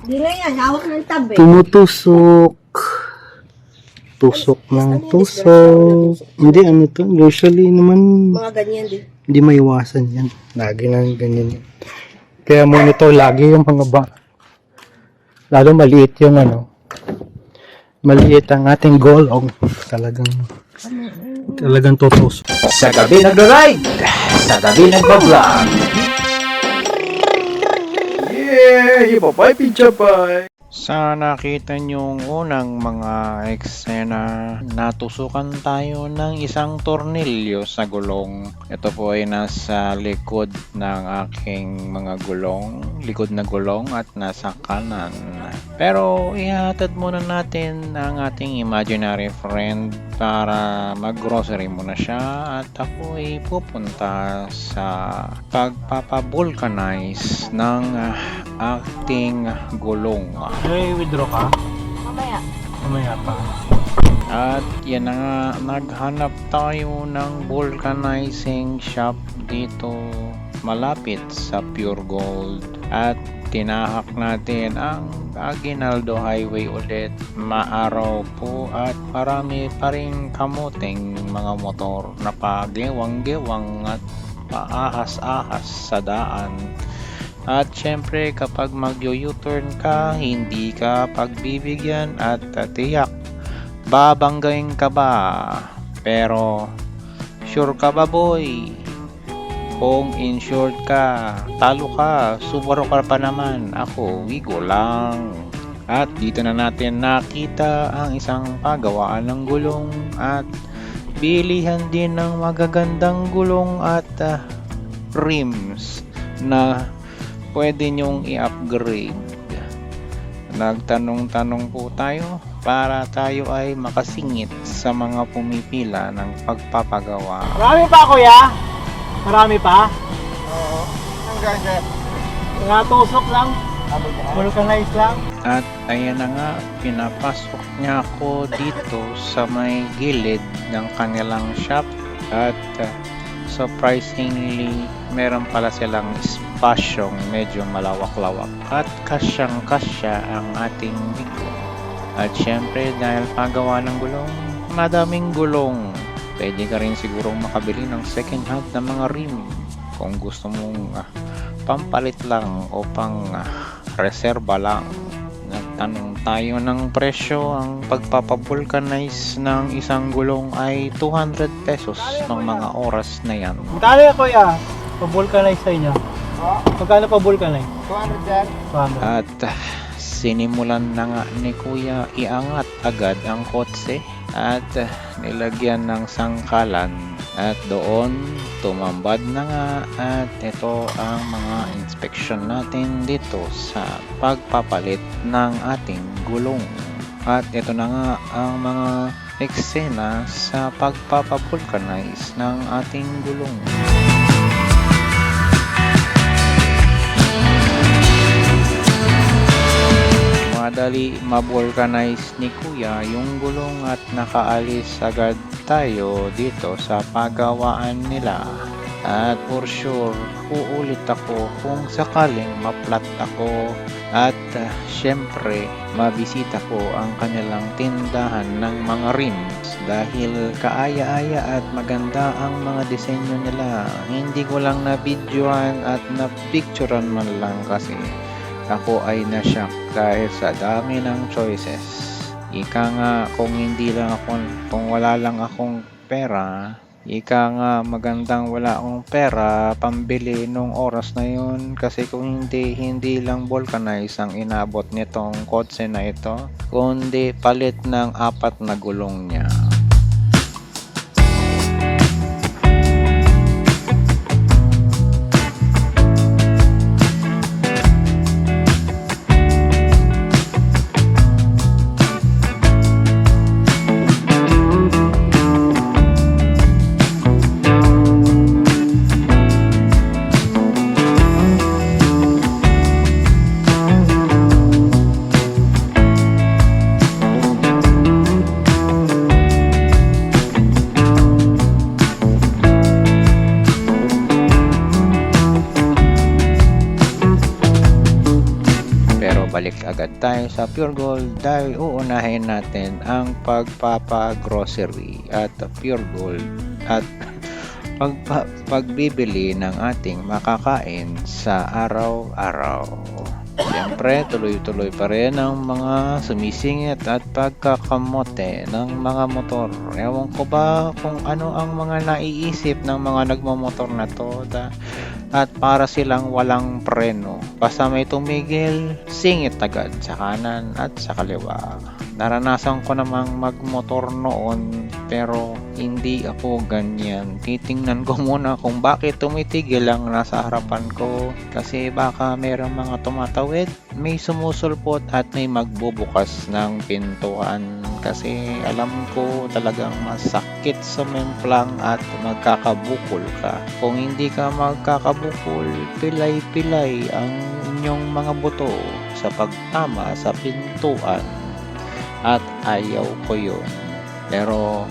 Hindi na yan, hawak ng tabi. Tumutusok. Tusok ng tusok. Hindi, ano to? Usually naman, Mga ganyan din. hindi maiwasan yan. Lagi lang ganyan yan. Kaya monitor lagi yung mga lalo maliit yung ano. Maliit ang ating golong. Talagang tutusok. Sa gabi nag-ride, sa gabi nag-vlog. Yeah! Ipapay, pichapay! Sa nakita niyong unang mga eksena, natusukan tayo ng isang tornilyo sa gulong. Ito po ay nasa likod ng aking mga gulong, likod na gulong at nasa kanan. Pero ihatid muna natin ang ating imaginary friend para mag-grocery muna siya at ako ay pupunta sa pagpapavulcanize ng ating gulong. May withdraw ka? Mamaya. Mamaya pa. At yan na nga, naghanap tayo ng vulcanizing shop dito malapit sa Pure Gold. At tinahak natin ang Aguinaldo Highway ulit. Maaraw po at marami pa rin kamuting mga motor na pagewang-gewang at paahas-ahas sa daan. At syempre kapag mag-U-turn ka, hindi ka pagbibigyan at tiyak babanggain ka ba? Pero sure ka ba boy? Kung insured ka, talo ka, Subaru ka pa naman, ako Wigo lang. At dito na natin nakita ang isang pagawaan ng gulong at bilihan din ng magagandang gulong at rims na pwede nyong i-upgrade. Nagtanong-tanong po tayo para tayo ay makasingit sa mga pumipila ng pagpapagawa. Marami pa, kuya? Marami pa? Oo. Hanggang dyan. Natusok lang? Vulcanize lang? At ayan na nga, pinapasok niya ako dito sa may gilid ng kanilang shop at surprisingly, meron pala silang spasyong medyo malawak-lawak at kasyang-kasya ang ating bigo. At syempre dahil pagawa ng gulong, madaming gulong. Pwede ka rin sigurong makabili ng second hand na mga rim kung gusto mong pampalit lang o pang reserba lang. Nagtanong tayo ng presyo. Ang pagpapavulcanize ng isang gulong ay 200 pesos ng mga oras na yan. Magkano yan, kuya? Pa-vulcanize sa inyo? Magkano pa-vulcanize? 200 dyan. 200. At sinimulan na nga ni kuya iangat agad ang kotse at nilagyan ng sangkalan at doon tumambad na nga at ito ang mga inspection natin dito sa pagpapalit ng ating gulong. At ito na nga ang mga eksena sa pagpapavulcanize ng ating gulong. Madali ma-vulcanize ni kuya yung gulong at nakaalis agad tayo dito sa pagawaan nila. At for sure, uulit ako kung sakaling ma-flat ako at syempre mabisita ko ang kanilang tindahan ng mga rims dahil kaaya-aya at maganda ang mga disenyo nila. Hindi ko lang na-videoan at na-picturean man lang kasi ako ay na-shock dahil sa dami ng choices. Ika nga kung wala lang akong pera, ika nga magandang wala akong pera pambili nung oras na yun kasi kung hindi lang vulcanize ang inabot nitong kotse na ito, kundi palit ng 4 na gulong niya. balik agad tayo sa Pure Gold dahil uunahin natin ang pagpapa-grocery at Pure Gold at pagbibili ng ating makakain sa araw-araw. Siyempre, tuloy-tuloy pa rin ang mga sumisingit at pagkakamote ng mga motor. Ewan ko ba kung ano ang mga naiisip ng mga nagmamotor na to at para silang walang preno. Basta may tumigil, singit agad sa kanan at sa kaliwa. Naranasan ko namang magmotor noon pero hindi ako ganyan. Titingnan ko muna kung bakit tumitigil ang nasa harapan ko kasi baka mayroong mga tumatawid, may sumusulpot at may magbubukas ng pintuan kasi alam ko talagang masakit sa memplang at magkakabukol ka. Kung hindi ka magkakabukol, pilay-pilay ang inyong mga buto sa pagtama sa pintuan. At ayaw ko yun. Pero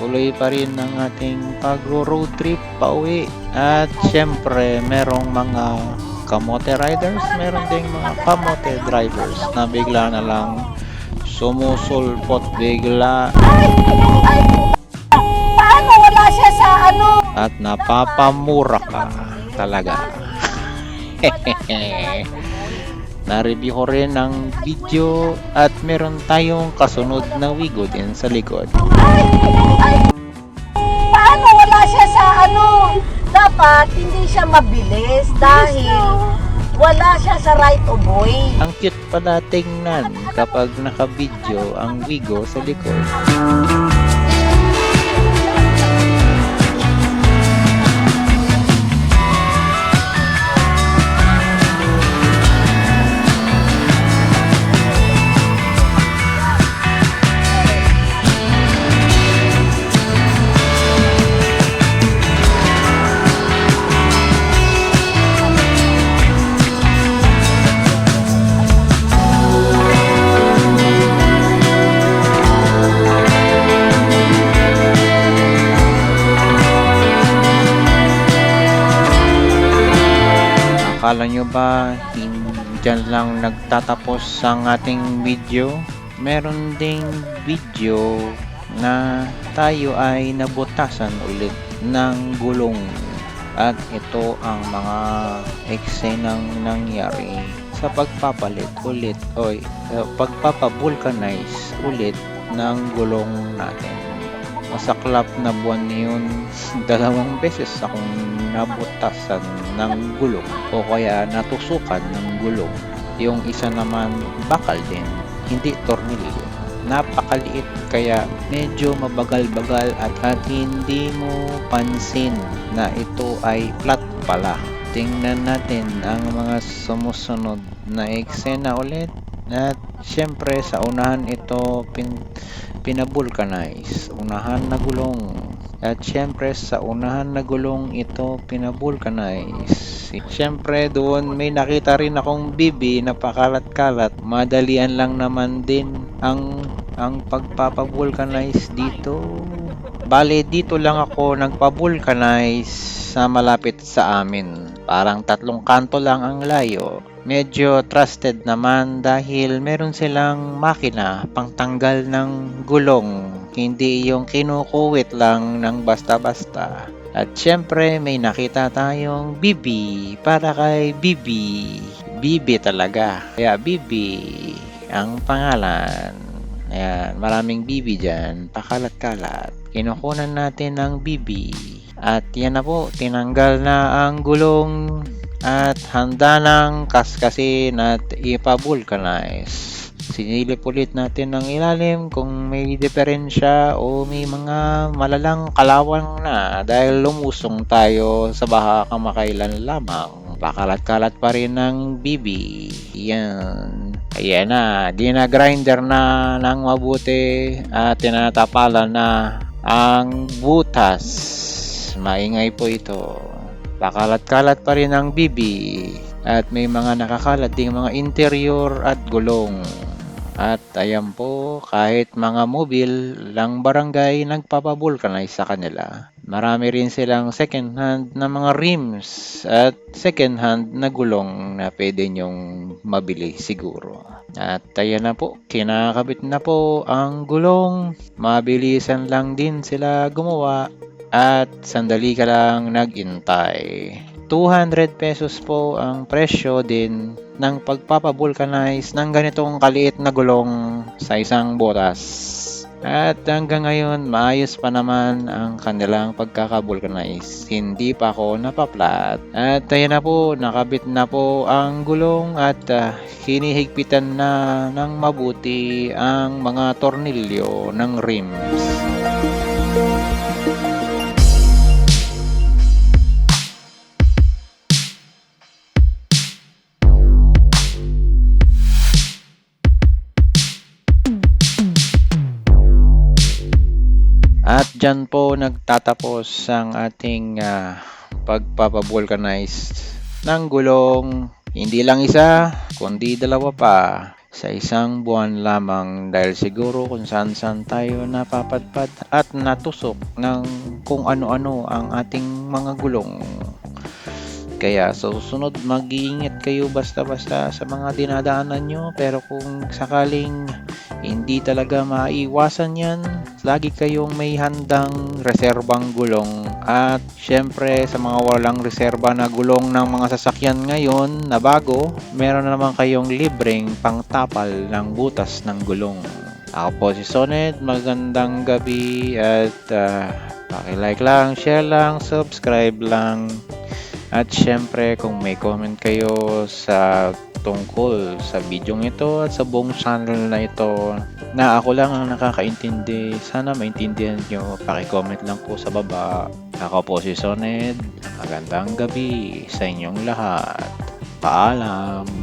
tuloy pa rin ang ating pag-road trip pauwi. At syempre merong mga kamote riders, meron ding mga kamote drivers na bigla na lang sumusulpot bigla. Paano wala siya sa ano? At napapamura ka talaga. Na-review ko rin ang video at meron tayong kasunod na wigo din sa likod. Paano wala siya sa ano? Dapat hindi siya mabilis dahil wala siya sa right of way. Ang cute pala tingnan kapag naka-video ang wigo sa likod. Akala nyo ba dyan lang nagtatapos ang ating video? Meron ding video na tayo ay nabutasan ulit ng gulong. At ito ang mga eksenang nangyari sa pagpapalit ulit o pagpapavulcanize ulit ng gulong natin. Masaklap na buwan yun, 2 beses akong nabutasan ng gulong o kaya natusukan ng gulong. Yung isa naman bakal din, hindi tornilyo. Napakaliit kaya medyo mabagal-bagal at hindi mo pansin na ito ay flat pala. Tingnan natin ang mga sumusunod na eksena ulit. At syempre sa unahan ito pinabulkanize, unahan na gulong. At syempre sa unahan na gulong ito pinabulkanize. Syempre doon may nakita rin akong bibi na pakalat-kalat. Madalian lang naman din ang pagpapabulkanize dito. Bale dito lang ako nagpabulkanize sa malapit sa amin. Parang 3 kanto lang ang layo. Medyo trusted naman dahil meron silang makina pangtanggal ng gulong. Hindi yung kinukuwit lang ng basta-basta. At syempre may nakita tayong Bibi para kay Bibi. Bibi talaga. Kaya Bibi ang pangalan. Ayan, maraming Bibi dyan. Pakalat-kalat. Kinukunan natin ng Bibi. At yan na po, tinanggal na ang gulong. At handa ng kaskasin at ipabulkanize. Sinilip ulit natin ng ilalim kung may diferensya o may mga malalang kalawang na dahil lumusong tayo sa baha kamakailan lamang. Pakalat-kalat pa rin ng bibi. Yan. Ayan na. Di na grinder na ng mabuti at tinatapalan na ang butas. Maingay po ito. Pakalat-kalat pa rin ang bibi at may mga nakakalat ding mga interior at gulong. At ayan po, kahit mga mobil lang barangay nagpapabulkanize sa kanila. Marami rin silang second hand na mga rims at second hand na gulong na pwede nyong mabili siguro. At ayan na po, kinakabit na po ang gulong. Mabilisan lang din sila gumawa at sandali ka lang nag-intay. 200 pesos po ang presyo din ng pagpapavulcanize ng ganitong kaliit na gulong sa isang botas. At hanggang ngayon, maayos pa naman ang kanilang pagkakavulcanize. Hindi pa ako napaplat. At ayan na po, nakabit na po ang gulong at hinihigpitan na ng mabuti ang mga tornilyo ng rims. At dyan po nagtatapos ang ating pagpapavulcanize ng gulong. Hindi lang isa, kundi dalawa pa sa isang buwan lamang dahil siguro kung saan-saan tayo napapadpad at natusok ng kung ano-ano ang ating mga gulong. Kaya sa susunod, mag-iingat kayo basta-basta sa mga dinadaanan nyo. Pero kung sakaling hindi talaga maiwasan yan, lagi kayong may handang reserbang gulong. At syempre sa mga walang reserba na gulong ng mga sasakyan ngayon na bago, meron na naman kayong libreng pangtapal ng butas ng gulong. Ako po si Soned, magandang gabi at paki-like lang, share lang, subscribe lang. At syempre kung may comment kayo sa tungkol sa video ito at sa buong channel na ito na ako lang ang nakakaintindi, sana maintindihan nyo, paki-comment lang po sa baba. Ako po si Soned, magandang gabi sa inyong lahat. Paalam!